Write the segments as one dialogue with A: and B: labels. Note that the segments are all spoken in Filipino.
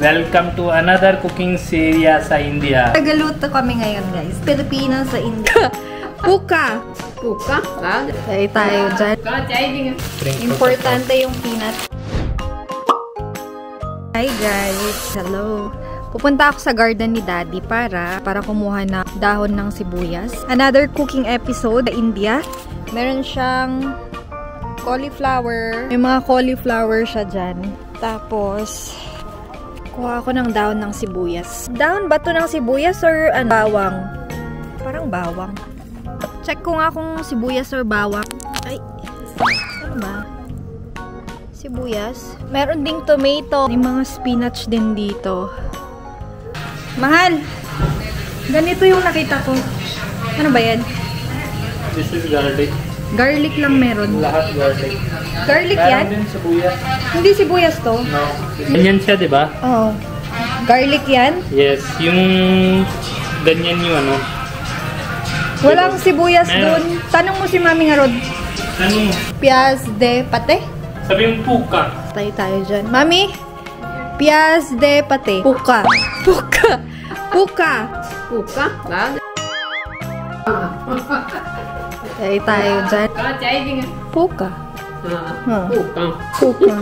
A: Welcome to another cooking series sa India.
B: Nagaluto kami ngayon, guys. Pilipino sa India. Puka!
C: Puka?
B: Kaya tayo dyan. Importante yung peanut. Hi guys! Hello! Pupunta ako sa garden ni Daddy para kumuha na dahon ng sibuyas. Another cooking episode sa India. Meron siyang cauliflower. May mga cauliflower siya dyan. Tapos, kuha ako ng dahon ng sibuyas. Dahon ba to ng sibuyas or bawang? Parang bawang. Check ko nga kung sibuyas or bawang. Ay, ano ba? Sibuyas. Meron ding tomato. May mga spinach din dito. Mahal! Ganito yung nakita ko. Ano ba yan?
A: This is garlic.
B: Garlic lang meron.
A: Lahat garlic.
B: Garlic yan?
A: Meron din sibuyas.
B: Hindi sibuyas to?
A: No. Ganyan siya, di ba?
B: Oo. Garlic yan?
A: Yes. Yung ganyan yung ano.
B: Walang sibuyas dun. Tanong mo si Mami nga, Rod.
A: Ano?
B: Piaz de pate?
A: Sabi yung puka.
B: Tayo dyan. Mami? Piaz de pate. Puka. Puka. Puka.
C: Puka?
B: Tayo dyan. Puka.
C: Puka.
B: Puka.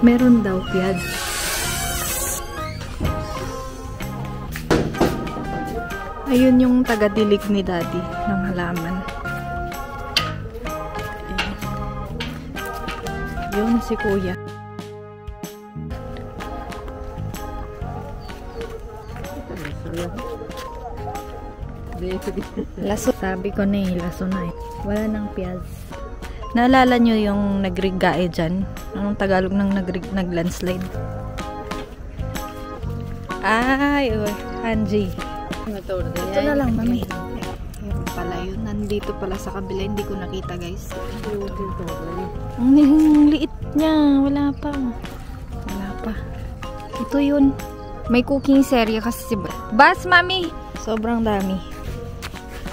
B: Meron daw, Piaz. Ayun yung taga-dilig ni Daddy ng halaman. Yun si Kuya. Laso. Sabi ko na laso na Wala nang piyaz. Naalala nyo yung nagrigae dyan? Anong Tagalog ng naglandslide? Ay, Hanji. Ito na lang, Mami. Ayun pala yun. Nandito pala sa kabila. Hindi ko nakita, guys. Ang liit niya. Wala pa. Wala pa. Ito yun. May cooking serye kasi si Bas, Mami! Sobrang dami.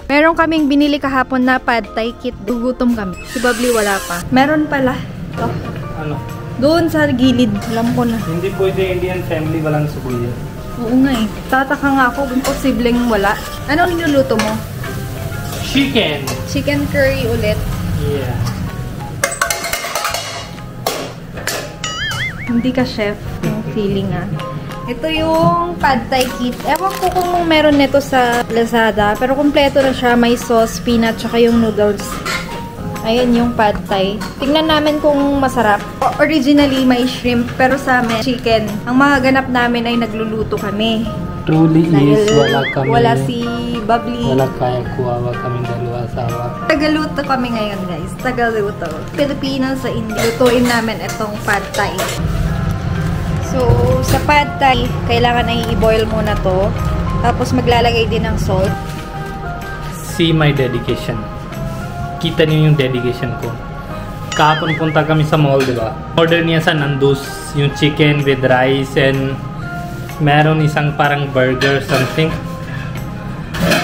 B: Meron kaming binili kahapon na pad thai kit. Gugutom kami. Si Babli wala pa. Meron pala. Ito.
A: Ano?
B: Doon sa gilid. Alam ko na.
A: Hindi pwede Indian family walang sibuyas.
B: Oo nga eh. Tataka nga ako. Imposibleng wala. Ano niluluto mo?
A: Chicken.
B: Chicken curry ulit.
A: Yeah.
B: Hindi ka chef. Yung feeling ah. Ito yung pad thai kit. Ewan ko kung meron nito sa Lazada. Pero kompleto na siya. May sauce, peanut, tsaka yung noodles. Ayan yung pad thai. Tingnan namin kung masarap. Originally, may shrimp. Pero sa amin, chicken. Ang mga ganap namin ay nagluluto kami.
A: Truly is wala kami.
B: Wala si Babli.
A: Wala kaya kuwawa kami dalawa asawa.
B: Tagaluto kami ngayon, guys. Tagaluto. Pilipino sa India. Lutuin namin itong pad thai. So, sa pad thai, kailangan ay i-boil muna to. Tapos maglalagay din ng salt.
A: See my dedication. Kita niyo yung dedication ko. Kahapon punta kami sa mall, di ba? Order niya sa Nando's yung chicken with rice and meron isang parang burger something.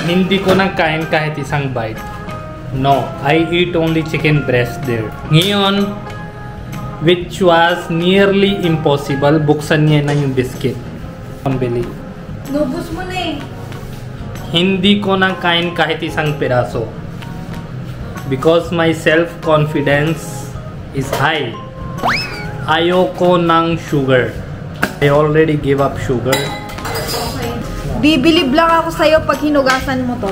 A: Hindi ko nang kain kahit isang bite. No, I eat only chicken breast there. Ngayon, which was nearly impossible, buksan niya na yung biscuit. Pambili.
B: Nubos mo na eh.
A: Hindi ko nang kain kahit isang piraso. Because my self-confidence is high. Ayoko ng sugar. I already give up sugar.
B: Okay. Bibilib lang ako sa'yo pag hinugasan mo to.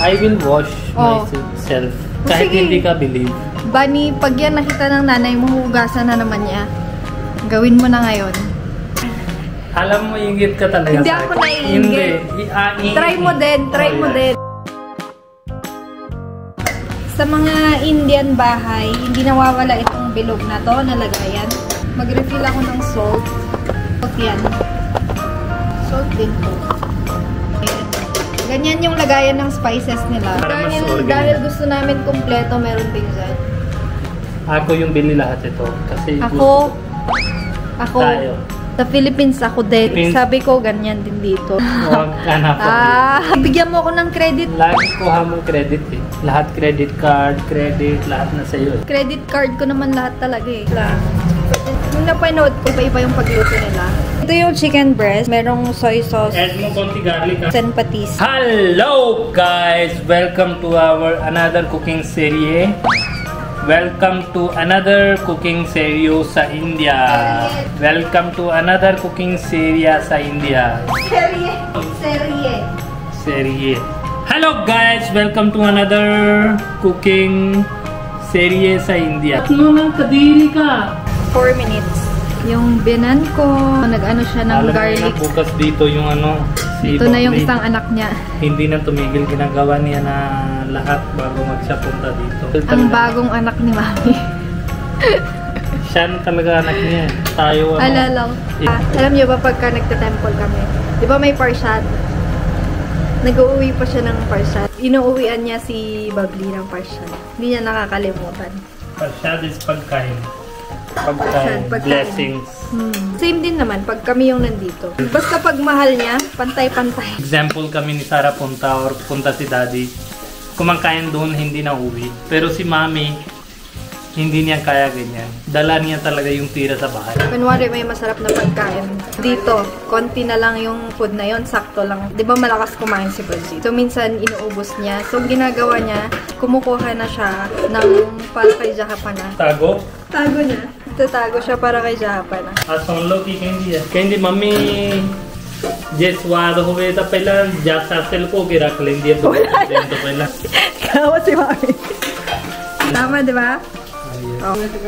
A: I will wash myself. Kahit
B: sige.
A: hindi ka believe.
B: Bani, pag yan nakita ng nanay mo, hugasan na naman niya. Gawin mo na ngayon.
A: Alam mo, ingit ka talaga.
B: Hindi ako naiingit.
A: Hindi.
B: Try mo din. Try mo din. Sa mga Indian bahay, hindi nawawala itong bilog na to, nalagayan. Mag-refill ako ng salt. Salt yan. Salt din to. Ayan. Ganyan yung lagayan ng spices nila. Dahil gusto namin kompleto, meron din dyan.
A: Ako yung bili lahat ito. Kasi
B: Ako,
A: tayo.
B: Sa Philippines ako din.
A: Philippines.
B: Sabi ko, ganyan din dito.
A: Huwag hanap ako.
B: Bigyan mo ako ng credit.
A: Lagi kuha mo credit eh. Lahat credit card, credit, lahat na sa'yo.
B: Credit card ko naman lahat talaga eh. Nung napanood ko, iba-iba yung pagluto nila. Ito Ito yung chicken breast. Merong soy sauce.
A: Add mo konti garlic.
B: And patis.
A: Hello guys! Welcome to our another cooking series. Welcome to another cooking series sa India. Welcome to another cooking series sa India. Serie. Hello guys! Welcome to another cooking series sa India. Ano nang kadiri ka?
B: 4 minutes. Yung binan ko, nag-ano siya ng garlic.
A: Bukas dito yung ano. Si
B: ito na yung
A: Bobby.
B: isang anak niya.
A: Hindi na tumigil, ginagawa niya na lahat bago siya punta dito.
B: Ang bagong anak ni Mami.
A: Siya talaga anak niya. Tayo ano.
B: Alalaw. Alam niyo ba pagka nagta-temple kami, di ba may parshad? Nag-uuwi pa siya ng parshad. Inuuwian niya si Babli ng parshad. Hindi niya nakakalimutan.
A: Parshad is pagkain. Pagkain. Blessings.
B: Same din naman pag kami yung nandito. Basta pag mahal niya, pantay-pantay.
A: Example kami ni Sarah punta si Daddy. Kumakain doon, hindi na uwi. Pero si Mami, hindi niya kaya ganyan. Dala niya talaga yung tira sa bahay.
B: Kunwari may masarap na pagkain. Dito, konti na lang yung food na yon, sakto lang. Di ba malakas kumain si Brazil? So minsan inuubos niya. So ginagawa niya, kumukuha na siya ng para kay Jahapana.
A: Tago?
B: Tago niya. Tatago siya para kay Jahapana.
A: सुन लो की कहती मम्मी जे स्वाद होवे तो पहला जासा सेल को के रख लेंगे तो पहला
B: Kawa si Mami. Tama, di ba?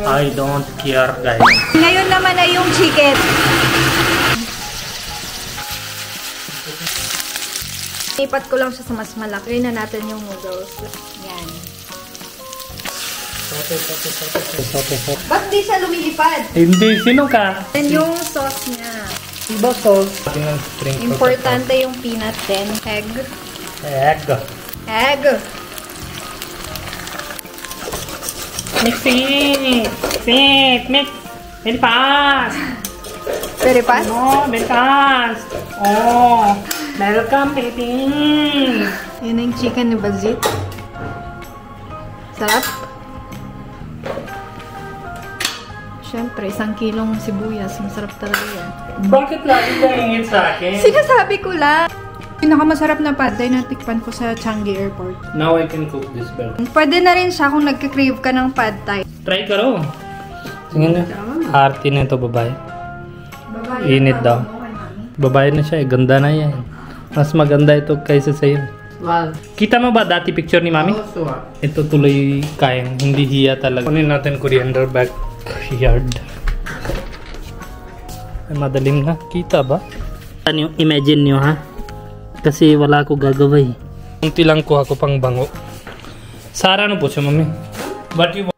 A: I don't care guys.
B: Ngayon naman ay yung chicken. Ipat ko lang siya sa mas malaki na natin yung noodles. Yan. Ba't di siya lumilipad?
A: Hindi, sino ka?
B: Yan yung sauce niya.
A: Iba sauce.
B: Importante yung peanut din. Egg.
A: Mix it. Mix. Very fast.
B: Very fast?
A: Oh, very fast. Oh, welcome baby.
B: Yun yung chicken ni Bazit. Sarap. Siyempre, 1 kilong sibuyas. Masarap talaga yan.
A: Bakit lagi ka hingin sa akin?
B: Sinasabi ko lang. Pinakamasarap na pad thai na tikpan ko sa Changi Airport.
A: Now I can cook this better.
B: Pwede na rin siya kung nagka-crave ka ng pad thai.
A: Try karo. Tingnan na. Aarti na ito babae. Init daw. Babae na siya eh. Ganda na yan. Mas maganda ito kaysa sa'yo.
C: Wow.
A: Kita mo ba dati picture ni Mami? Ito tuloy kayang. Hindi hiya talaga. Kunin natin coriander backyard. Ay, madaling na. Kita ba? Ano yung imagine nyo ha? Kasi wala ako gagawa eh. Unti lang kuha ko pang bango. Sarah, ano po siya, Mami? What you want?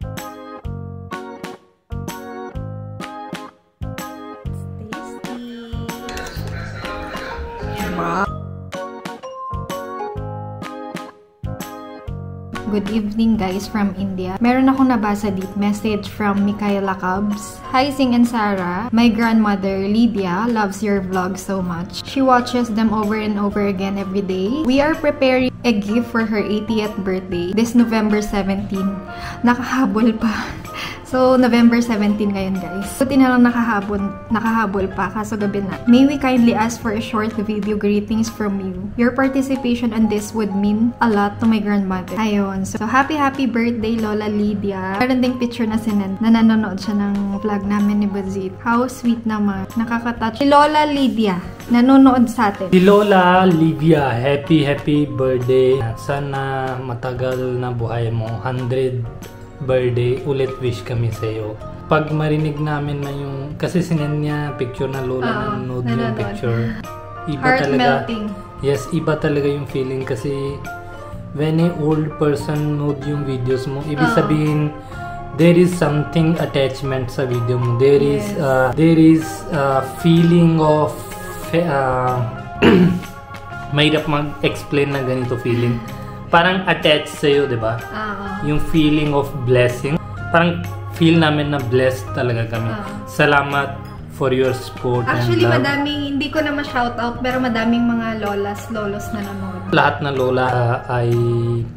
B: Good evening guys from India. Meron akong nabasa dito message from Michaela Cubs. Hi Sing and Sarah. My grandmother Lydia loves your vlog so much. She watches them over and over again every day. We are preparing a gift for her 80th birthday this November 17. Nakahabol pa. So, November 17 ngayon guys. Buti na lang nakahabol pa, kaso gabi na. May we kindly ask for a short video greetings from you. Your participation on this would mean a lot to my grandmother. Ayun. So, happy birthday Lola Lydia. Meron ding picture na sinend na nanonood siya ng vlog namin ni Bazit. How sweet naman. Nakakatouch. Si Lola Lydia, nanonood sa atin.
A: Si Lola Lydia, happy birthday. Sana matagal na buhay mo. 100 birthday, ulit wish kami sa iyo. Pag marinig namin na yung, kasi sinend niya picture na Lola nanonood yung picture. Iba
B: heart
A: talaga.
B: melting.
A: Yes, iba talaga yung feeling kasi when a old person nood yung videos mo, ibig sabihin there is something attachment sa video mo. There is feeling of mahirap mag-explain na ganito feeling. Parang attached sa'yo, di ba? Yung feeling of blessing. Parang feel namin na blessed talaga kami. Salamat for your support
B: Actually,
A: and love.
B: madaming, hindi ko na ma-shoutout, pero madaming mga lolos na nanonood.
A: Lahat na lola, I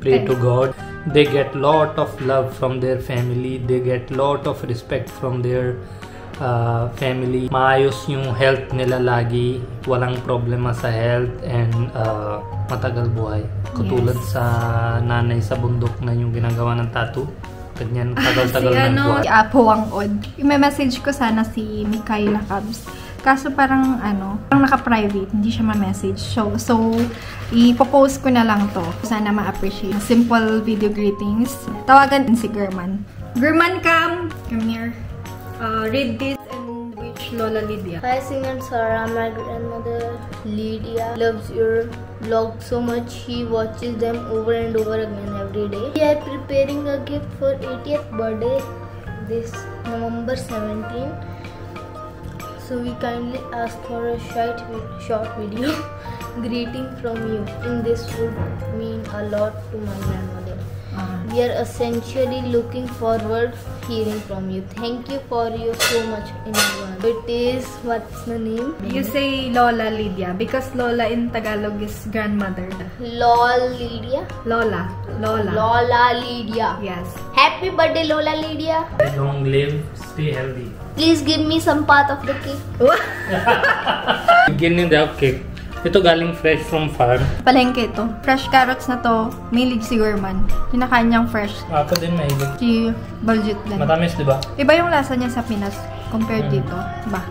A: pray to God. They get lot of love from their family. They get lot of respect from their family. Maayos yung health nila lagi. Walang problema sa health and matagal buhay. Katulad sa nanay sa bundok na yung ginagawa ng tattoo. Ganyan, tagal-tagal ng buhay.
B: Si Apo Wangod. Yung may message ko sana si Mikaela Cabs. Kaso parang parang naka-private, hindi siya ma-message. So ipopost ko na lang to. Sana ma-appreciate. Simple video greetings. Tawagan din si German. German, come here. Read this and wish Lola Lydia.
D: Hi Singer Sarah, my grandmother Lydia loves your vlog so much. She watches them over and over again every day. We are preparing a gift for 80th birthday this November 17. So we kindly ask for a short video greeting from you. And this would mean a lot to my grandmother. We are essentially looking forward hearing from you. Thank you for your so much in advance. It is, what's the name?
B: You say Lola Lydia because Lola in Tagalog is grandmother.
D: Lola Lydia?
B: Lola.
D: Lola Lydia.
B: Yes.
D: Happy birthday Lola Lydia.
A: Long live, stay healthy.
D: Please give me some part of the cake.
A: Beginning the cake. Ito galing fresh from farm.
B: Palengke ito. Fresh carrots na to. Mahilig si German. Kinakain niyang fresh.
A: Ako din mahilig.
B: Si Baljit din.
A: Matamis, di ba?
B: Iba yung lasa niya sa Pinas compared dito. Ba?